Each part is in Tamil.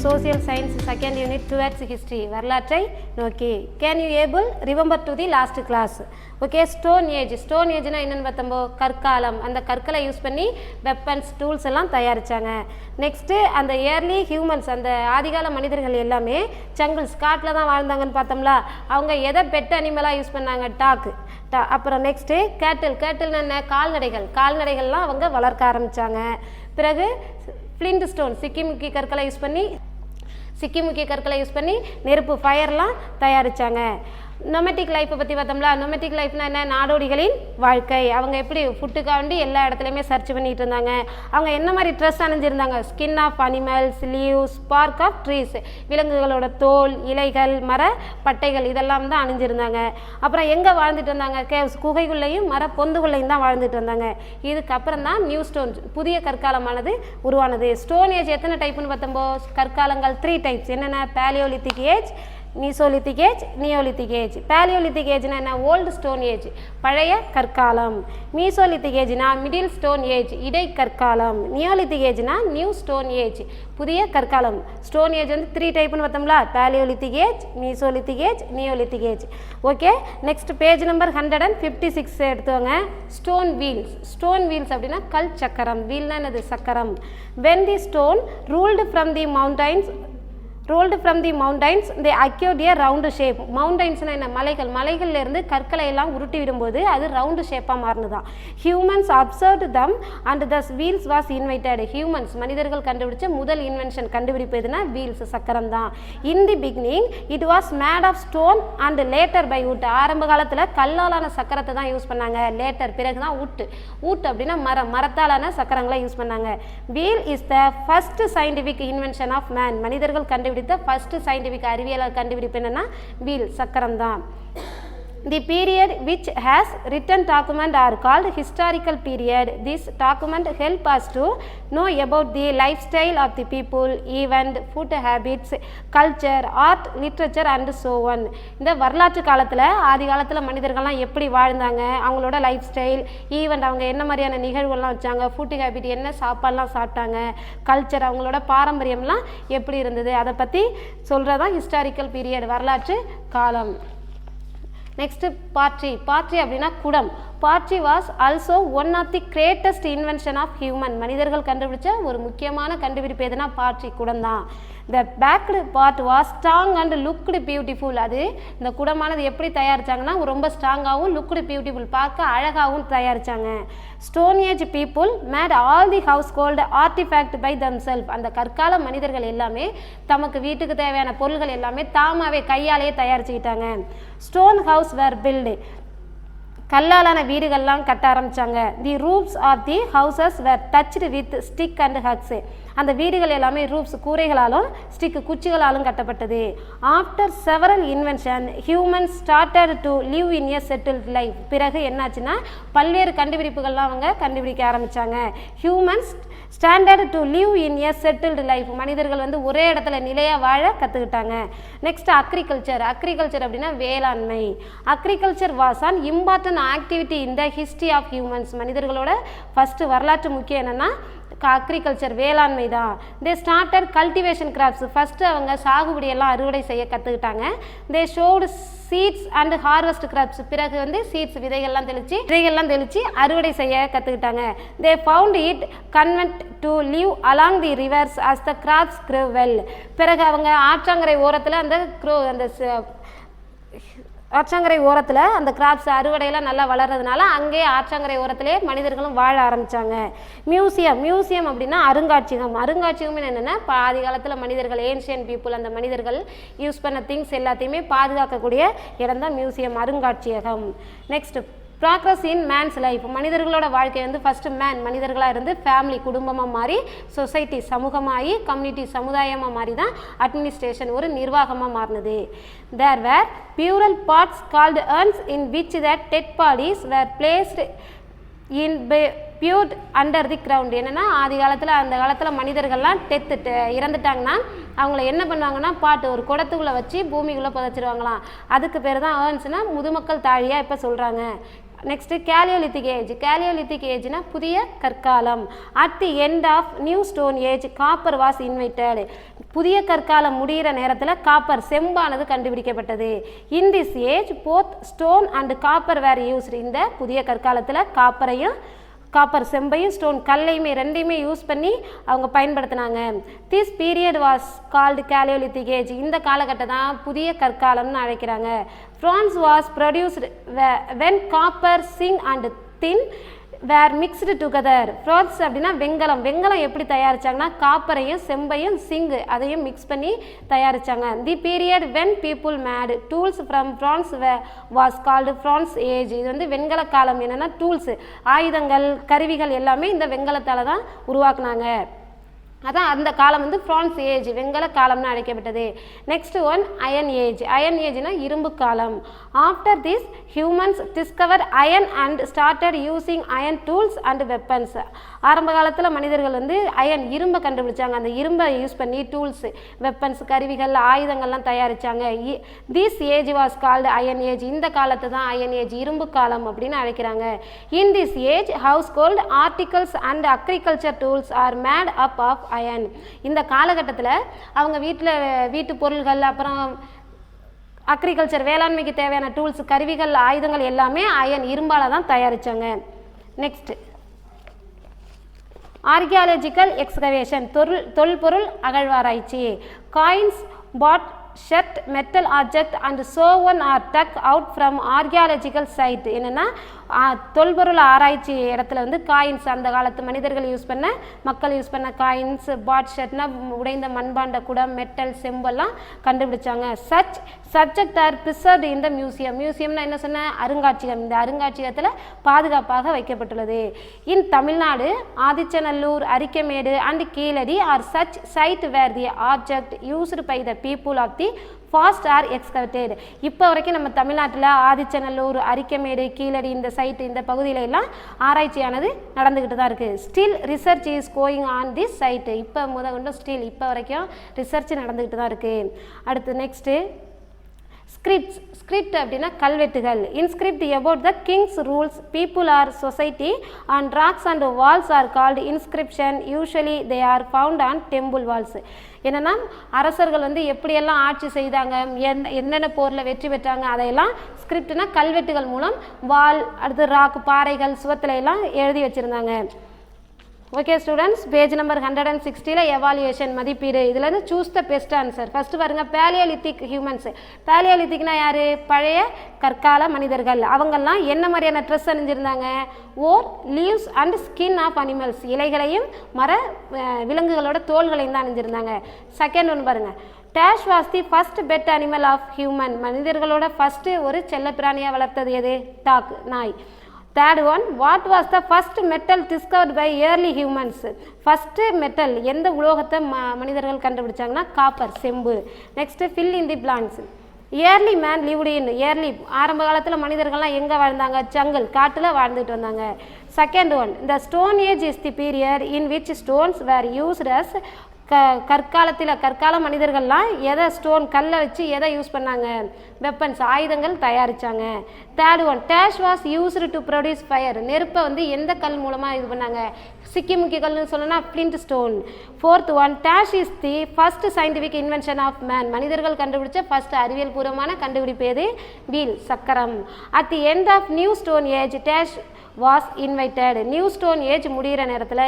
Social Science second unit towards history. வரலாற்றை நோக்கி. Can you able remember to the last class? Okay, Stone Age. Stone Age னா என்னன்னு பார்த்தோம்போ கற்காலம். அந்த கற்களை யூஸ் பண்ணி வெப்பன்ஸ் டூல்ஸ் எல்லாம் தயாரிச்சாங்க. நெக்ஸ்ட் அந்த ஏர்லி ஹியூமன்ஸ் அந்த ஆதிகால மனிதர்கள் எல்லாமே ஜங்கிள்ஸ் காட்டில் தான் வாழ்ந்தாங்கன்னு பார்த்தோம்ல. அவங்க எதை பெட் அனிமலாக யூஸ் பண்ணாங்க? டாக்கு. அப்புறம் நெக்ஸ்ட்டு கேட்டில்னு என்ன? கால்நடைகள்லாம் அவங்க வளர்க்க ஆரம்பித்தாங்க. பிறகு ஃப்ளிண்ட் ஸ்டோன் சிக்கிமுக்கி கற்களை யூஸ் பண்ணி நெருப்பு ஃபயர்லாம் தயாரித்தாங்க. நொமேட்டிக் லைஃப்பை பற்றி பார்த்தோம்ல. நொமேட்டிக் லைஃப்னா என்ன? நாடோடிகளின் வாழ்க்கை. அவங்க எப்படி ஃபுட்டுக்காண்டி எல்லா இடத்துலையுமே சர்ச் பண்ணிட்டு இருந்தாங்க. அவங்க என்ன மாதிரி ட்ரெஸ் அணிஞ்சிருந்தாங்க? Skin of animals, leaves, bark of trees, விலங்குகளோட தோல், இலைகள், மர பட்டைகள் இதெல்லாம் தான் அணிஞ்சிருந்தாங்க. அப்புறம் எங்கே வாழ்ந்துட்டு இருந்தாங்க? கேவ்ஸ் குகைக்குள்ளேயும் மர பொந்துக்குள்ளேயும் தான் வாழ்ந்துட்டு இருந்தாங்க. இதுக்கப்புறம் தான் நியூ ஸ்டோன் புதிய கற்காலமானது உருவானது. ஸ்டோன் ஏஜ் எத்தனை டைப்புன்னு பார்த்தோம்போ கற்காலங்கள் 3 டைப்ஸ். என்னென்ன? Paleolithic age, mesolithic age, neolithic age. Paleolithic ஏஜ்னா என்ன? ஓல்டு ஸ்டோன் ஏஜ் பழைய கற்காலம். மீசோலித்திக் ஏஜ்னா மிடில் ஸ்டோன் ஏஜ் இடை கற்காலம். நியோலித்திக் ஏஜ்னா நியூ ஸ்டோன் ஏஜ் புதிய கற்காலம். ஸ்டோன் ஏஜ் வந்து 3 டைப்புன்னு பார்த்தோம்ல. Paleolithic age, mesolithic age, neolithic age. Okay, next page number 156 எடுத்துவாங்க. ஸ்டோன் வீல்ஸ் அப்படின்னா கல் சக்கரம். வீல்னா என்னது? சக்கரம். when the stone rolled from the mountains they acquired a round shape. மவுண்டைன்ஸ்னா என்ன? மலைகள்ல இருந்து கற்களை எல்லாம் உருட்டி விடும்போது அது ரவுண்டு ஷேப்பாக மாறினதான். Humans observed them and thus wheels was invented. Humans மனிதர்கள் கண்டுபிடிச்ச முதல் இன்வென்ஷன் கண்டுபிடிப்பு எதுனா? வீல்ஸ் சக்கரம் தான். In the beginning it was made of stone and later by wood. ஆரம்ப காலத்தில் கல்லாலான சக்கரத்தை தான் யூஸ் பண்ணாங்க. லேட்டர் பிறகு தான் wood அப்படின்னா மரத்தாலான சக்கரங்களை யூஸ் பண்ணாங்க. Wheel is the first scientific invention of man. மனிதர்கள் கண்டுபிடித்த ஃபர்ஸ்ட் சயின்டிஃபிக் அறிவியல் கண்டுபிடிப்பு என்னன்னா வீல் சக்கரம் தான். The period which has written document are called historical period. This document help us to know about the lifestyle of the people, event, food habits, culture, art, literature and so on. இந்த வரலாற்று காலத்தில் ஆதி காலத்தில் மனிதர்கள்லாம் எப்படி வாழ்ந்தாங்க, அவங்களோட லைஃப் ஸ்டைல், ஈவெண்ட், அவங்க என்ன மாதிரியான நிகழ்வுகள்லாம் வச்சாங்க, ஃபுட் ஹேபிட், என்ன சாப்பாடுலாம் சாப்பிட்டாங்க, கல்ச்சர், அவங்களோட பாரம்பரியம்லாம் எப்படி இருந்தது, அதை பற்றி சொல்கிறதான் ஹிஸ்டாரிக்கல் பீரியட் வரலாற்று காலம். நெக்ஸ்ட் பாட்ரி அப்படின்னா குடம். Pottery was also one of the greatest invention of human. மனிதர்கள் கண்டுபிடிச்ச ஒரு முக்கியமான கண்டுபிடிப்பு எதுனா? பாட்ரி குடம் தான். The baked part was strong and looked beautiful. அது இந்த குடமானது எப்படி தயாரிச்சாங்கன்னா ரொம்ப ஸ்ட்ராங்காகவும் லுக்டு பியூட்டிஃபுல் பார்க்க அழகாகவும் தயாரிச்சாங்க. Stone age people made all the household artifact by themself. அந்த கற்கால மனிதர்கள் எல்லாமே தமக்கு வீட்டுக்கு தேவையான பொருள்கள் எல்லாமே தாமாவே கையாலேயே தயாரிச்சுக்கிட்டாங்க. Stone house were built. கல்லாலான வீடுகள்லாம் கட்ட ஆரம்பித்தாங்க. The roofs of the houses were thatched with stick and husks. அந்த வீடுகள் எல்லாமே ரூப்ஸ் கூரைகளாலும் குச்சிகளாலும் கட்டப்பட்டது. After several invention humans started to live in a settled life. பிறகு என்னாச்சுன்னா பல்வேறு கண்டுபிடிப்புகள்லாம் அவங்க கண்டுபிடிக்க ஆரம்பித்தாங்க. Humans started to live in a settled life. மனிதர்கள் வந்து ஒரே இடத்துல நிலையாக வாழ கற்றுக்கிட்டாங்க. நெக்ஸ்ட் அக்ரிகல்ச்சர் அப்படின்னா வேளாண்மை. Agriculture was an important activity in the history of humans. மனிதர்களோட ஃபஸ்ட்டு வரலாற்று முக்கியம் என்னென்னா அக்ரிகல்ச்சர் வேளாண்மை தான். They started cultivation crops. First அவங்க சாகுபடியெல்லாம் அறுவடை செய்ய கற்றுக்கிட்டாங்க. They sowed seeds and harvest crops. பிறகு வந்து சீட்ஸ் விதைகள்லாம் தெளித்து அறுவடை செய்ய கற்றுக்கிட்டாங்க. They found it convenient to live along the rivers as the crops grow well. பிறகு அவங்க ஆற்றங்கரை ஓரத்தில் அந்த கிராப்ஸ் அறுவடையெல்லாம் நல்லா வளர்றதுனால அங்கே ஆற்றங்கரை ஓரத்திலே மனிதர்களும் வாழ ஆரம்பித்தாங்க. மியூசியம் அப்படின்னா அருங்காட்சியகம் என்னென்னா ஆதி காலத்தில் மனிதர்கள் ஏன்ஷியன் பீப்புள் அந்த மனிதர்கள் யூஸ் பண்ண திங்ஸ் எல்லாத்தையுமே பாதுகாக்கக்கூடிய இடம் தான் மியூசியம், அருங்காட்சியகம். நெக்ஸ்ட் ப்ராக்ரஸ் இன் மேன்ஸ் லைஃப். மனிதர்களோட வாழ்க்கை வந்து ஃபஸ்ட்டு மனிதர்களாக இருந்து ஃபேமிலி குடும்பமாக மாறி சொசைட்டி சமூகமாகி கம்யூனிட்டி சமுதாயமாக மாறி தான் அட்மினிஸ்ட்ரேஷன் ஒரு நிர்வாகமாக மாறினது. There were burial pots called urns in which that dead bodies were placed in buried under the ground. என்னென்னா அந்த காலத்தில் மனிதர்கள்லாம் இறந்துட்டாங்கன்னா அவங்கள என்ன பண்ணுவாங்கன்னா ஒரு குடத்துக்குள்ளே வச்சு பூமிக்குள்ளே புதைச்சிருவாங்களாம். அதுக்கு பேர் தான் ஏர்ன்ஸ்னால் முதுமக்கள் தாழியாக இப்போ சொல்கிறாங்க. Next கேலியோலித்திக் age. கேலியோலித்திக் ஏஜ்னா புதிய கற்காலம். At the end of new stone age copper was invented. புதிய கற்காலம் முடிகிற நேரத்தில் காப்பர் செம்பானது கண்டுபிடிக்கப்பட்டது. In this age both stone and copper were used. இந்த புதிய கற்காலத்தில் காப்பர் செம்பையும் ஸ்டோன் கல்லையுமே ரெண்டையுமே யூஸ் பண்ணி அவங்க பயன்படுத்தினாங்க. This period was called chalcolithic age. இந்த காலகட்டம் தான் புதிய கற்காலம்னு அழைக்கிறாங்க. Bronze was produced when copper zinc and tin were mixed together. Bronze அப்படின்னா வெங்கலம். வெங்கலம் எப்படி தயாரித்தாங்கன்னா காப்பரையும் செம்பையும் சிங்கு அதையும் மிக்ஸ் பண்ணி தயாரித்தாங்க. The period when people made tools from bronze was called bronze age. இது வந்து வெண்கல காலம். என்னென்னா டூல்ஸு ஆயுதங்கள் கருவிகள் எல்லாமே இந்த வெண்கலத்தால் தான் உருவாக்குனாங்க. அதான் அந்த காலம் வந்து ஃப்ரான்ஸ் ஏஜ் வெண்கல காலம்னு அழைக்கப்பட்டது. Next one iron age. Iron ஏஜ்னா இரும்பு காலம். After this humans discover iron and started using iron tools and weapons. ஆரம்ப காலத்தில் மனிதர்கள் வந்து அயன் இரும்பை கண்டுபிடிச்சாங்க. அந்த இரும்பை யூஸ் பண்ணி டூல்ஸ் வெப்பன்ஸ் கருவிகள் ஆயுதங்கள்லாம் தயாரித்தாங்க. This age was called iron age. இந்த காலத்தை தான் அயன் ஏஜ் இரும்பு காலம் அப்படின்னு அழைக்கிறாங்க. In this age household articles and agriculture tools are made up of iron. இந்த காலகட்டத்தில் அவங்க வீட்டு பொருள்கள் அப்புறம் அக்ரிகல்ச்சர் வேளாண்மைக்கு தேவையான டூல்ஸ் கருவிகள் ஆயுதங்கள் எல்லாமே அயன் இரும்பால் தான் தயாரித்தாங்க. Next archaeological excavation. தொல்பொருள் அகழ்வாராய்ச்சி. Coins pot shard metal object and so on are dug out from archaeological site. என்னென்னா தொல்பொருள் ஆராய்ச்சி இடத்துல வந்து காயின்ஸ் அந்த காலத்து மனிதர்கள் மக்கள் யூஸ் பண்ண காயின்ஸ் பாட் ஷர்ட்னா உடைந்த மண்பாண்ட குடம் மெட்டல் செம்பெல்லாம் கண்டுபிடிச்சாங்க. Subject are preserved in the museum. மியூசியம்னா என்ன சொன்ன அருங்காட்சியகம். இந்த அருங்காட்சியகத்தில் பாதுகாப்பாக வைக்கப்பட்டுள்ளது. In Tamil Nadu Adichanallur Arikamedu and Keezhadi are such site where the object used by the people of the past are excavated. இப்போ வரைக்கும் நம்ம தமிழ்நாட்டில் ஆதிச்சநல்லூர் அரிக்கமேடு கீழடி இந்த சைட்டு இந்த பகுதியில எல்லாம் ஆராய்ச்சியானது நடந்துக்கிட்டு தான் இருக்குது. Still research is going on this site. இப்போ கொண்டு ஸ்டில் இப்போ வரைக்கும் ரிசர்ச் நடந்துக்கிட்டு தான் இருக்குது. அடுத்து நெக்ஸ்ட்டு ஸ்கிரிப்ட் அப்படின்னா கல்வெட்டுகள். Inscript about the kings rules people or society and rocks and walls are called inscription. Usually they are found on temple walls. என்னென்னா அரசர்கள் வந்து எப்படியெல்லாம் ஆட்சி செய்தாங்க என்னென்ன போரில் வெற்றி பெற்றாங்க அதையெல்லாம் ஸ்கிரிப்ட்னா கல்வெட்டுகள் மூலம் வால் அடுத்து ராக் பாறைகள் சுவத்துல எல்லாம் எழுதி வச்சுருந்தாங்க. Okay students, page number 160 evaluation மதிப்பீடு. இதில் வந்து choose the best answer. First பாருங்கள் பேலியோலித்திக் ஹியூமன்ஸ். பேலியோலித்திக்னா யார்? பழைய கற்கால மனிதர்கள். அவங்கெல்லாம் என்ன மாதிரியான ட்ரெஸ் அணிஞ்சிருந்தாங்க? Or leaves and skin of animals. இலைகளையும் விலங்குகளோட தோள்களையும் தான் அணிஞ்சிருந்தாங்க. செகண்ட் ஒன்று பாருங்கள், dash was the first pet animal of human. மனிதர்களோட ஃபஸ்ட்டு ஒரு செல்ல பிராணியாக வளர்த்தது எது? டாக், நாய். Third one, what was the first metal discovered by early humans. First metal எந்த உலோகத்தை மனிதர்கள் கண்டுபிடிச்சாங்கன்னா காப்பர், செம்பு. Next fill in the blanks. Early man lived in. Early ஆரம்ப காலத்தில் மனிதர்கள்லாம் எங்கே வாழ்ந்தாங்க? ஜங்கல், காட்டில் வாழ்ந்துட்டு வந்தாங்க. Second one, the stone age is the period in which stones were used as. கற்கால மனிதர்கள்லாம் எதை ஸ்டோன் கல்லை வச்சு எதை யூஸ் பண்ணாங்க? வெப்பன்ஸ், ஆயுதங்கள் தயாரித்தாங்க. Third one, dash was used to produce fire. நெருப்பை வந்து எந்த கல் மூலமாக இது பண்ணாங்க? சிக்கி முக்கிய கல்னு சொல்லணும்னா flint stone. Fourth one, dash is the first scientific invention of man. மனிதர்கள் கண்டுபிடிச்ச ஃபர்ஸ்ட் அறிவியல் பூர்வமான கண்டுபிடிப்பு எது? வீல், சக்கரம். At the end of new stone age dash was invented. New stone age முடிகிற நேரத்தில்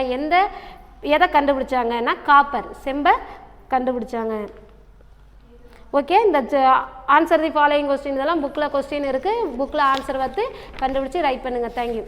எதை கண்டுபிடிச்சாங்கன்னா காப்பர், செம்பை கண்டுபிடிச்சாங்க. ஓகே, இந்த ஆன்சர் தி ஃபாலோயிங் கொஸ்டின் இதெல்லாம் புக்கில் கொஸ்டின் இருக்குது. புக்கில் ஆன்சர் பார்த்து கண்டுபிடிச்சி ரைட் பண்ணுங்கள். தேங்க்யூ.